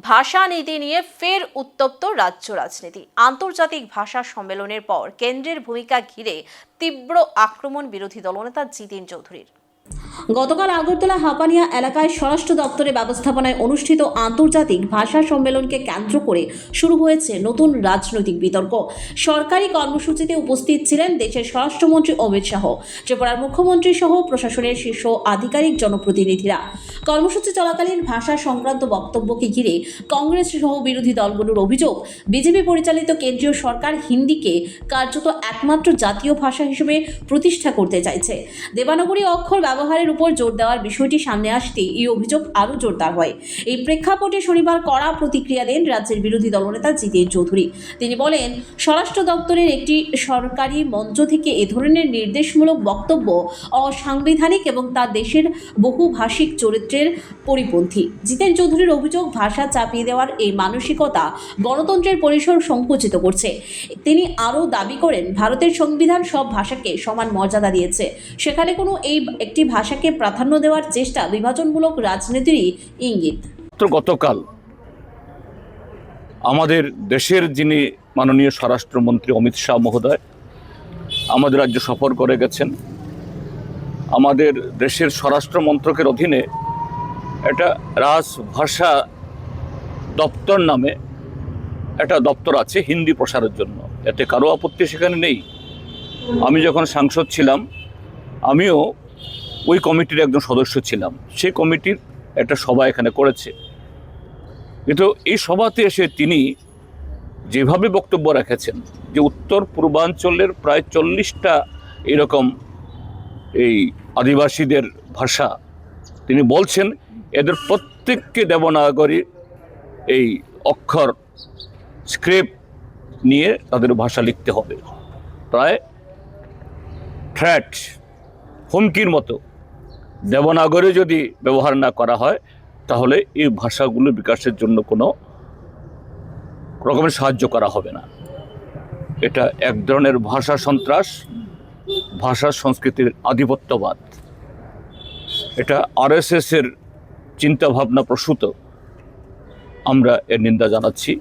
ভাষা নীতি নিয়ে ফের উত্তপ্ত রাজ্য রাজনীতি। আন্তর্জাতিক ভাষা সম্মেলনের পর কেন্দ্রের ভূমিকা ঘিরে তীব্র আক্রমণ বিরোধী দলনেতা জিতেন চৌধুরীর। গতকাল আগরতলা হাপানিয়া এলাকায় স্বরাষ্ট্র দপ্তরের ব্যবস্থাপনায় অনুষ্ঠিত আন্তর্জাতিক ভাষা সম্মেলনকে কেন্দ্র করে শুরু হয়েছে নতুন রাজনৈতিক বিতর্ক। সরকারি কর্মসূচিতে উপস্থিত ছিলেন দেশের স্বরাষ্ট্রমন্ত্রী অমিত শাহ, ত্রিপুরার মুখ্যমন্ত্রী সহ প্রশাসনের শীর্ষ আধিকারিক জনপ্রতিনিধিরা। কর্মসূচি চলাকালীন ভাষা সংক্রান্ত বক্তব্যকে ঘিরে কংগ্রেস সহ বিরোধী দলগুলোর অভিযোগ, বিজেপি পরিচালিত কেন্দ্রীয় সরকার হিন্দিকে কার্যত একমাত্র জাতীয় ভাষা হিসেবে প্রতিষ্ঠা করতে চাইছে। দেবানগরী অক্ষর ব্যবহারের উপর জোর দেওয়ার বিষয়টি সামনে আসতে এই অভিযোগ আরও জোরদার হয়। এই প্রেক্ষাপটে শনিবার কড়া প্রতিক্রিয়া দেন রাজ্যের বিরোধী দলনেতা জিতেন চৌধুরী। তিনি বলেন, স্বরাষ্ট্র দপ্তরের একটি সরকারি মঞ্চ থেকে এ ধরনের নির্দেশমূলক বক্তব্য অসাংবিধানিক এবং তা দেশের বহুভাষিক চরিত্রের পরিপন্থী। জিতেন চৌধুরীর অভিযোগ, ভাষা চাপিয়ে দেওয়ার এই মানসিকতা গণতন্ত্রের পরিসর সংকুচিত করছে। তিনি আরও দাবি করেন, ভারতের সংবিধান সব ভাষাকে সমান মর্যাদা দিয়েছে। সেখানে কোনো একটি ভাষাকে প্রাধান্য দেওয়ার চেষ্টা বিভাজনমূলক রাজনীতিরই ইঙ্গিত। গতকাল আমাদের দেশের যিনি মাননীয় স্বরাষ্ট্রমন্ত্রী অমিত শাহ মহোদয় আমাদের রাজ্য সফর করে গেছেন। আমাদের দেশের স্বরাষ্ট্র মন্ত্রকের অধীনে একটা রাজভাষা দপ্তর নামে একটা দপ্তর আছে হিন্দি প্রসারের জন্য। এতে কারো আপত্তি সেখানে নেই। আমি যখন সাংসদ ছিলাম আমিও ওই কমিটির একজন সদস্য ছিলাম। সেই কমিটির একটা সভা এখানে করেছে। কিন্তু এই সভাতে এসে তিনি যেভাবে বক্তব্য রেখেছেন যে উত্তর পূর্বাঞ্চলের প্রায় 40টা এরকম এই আদিবাসীদের ভাষা, তিনি বলছেন এদের প্রত্যেককে দেবনাগরী এই অক্ষর স্ক্রিপ্ট নিয়ে তাদের ভাষা লিখতে হবে। প্রায় থ্রেট, হুমকির মতো। দেবনাগরী যদি ব্যবহার না করা হয় তাহলে এই ভাষাগুলো বিকাশের জন্য কোনো রকমের সাহায্য করা হবে না। এটা এক ধরনের ভাষা সন্ত্রাস, ভাষা সংস্কৃতির আধিপত্যবাদ। এটা আরএসএস এর চিন্তাভাবনা প্রসূত। আমরা এর নিন্দা জানাচ্ছি।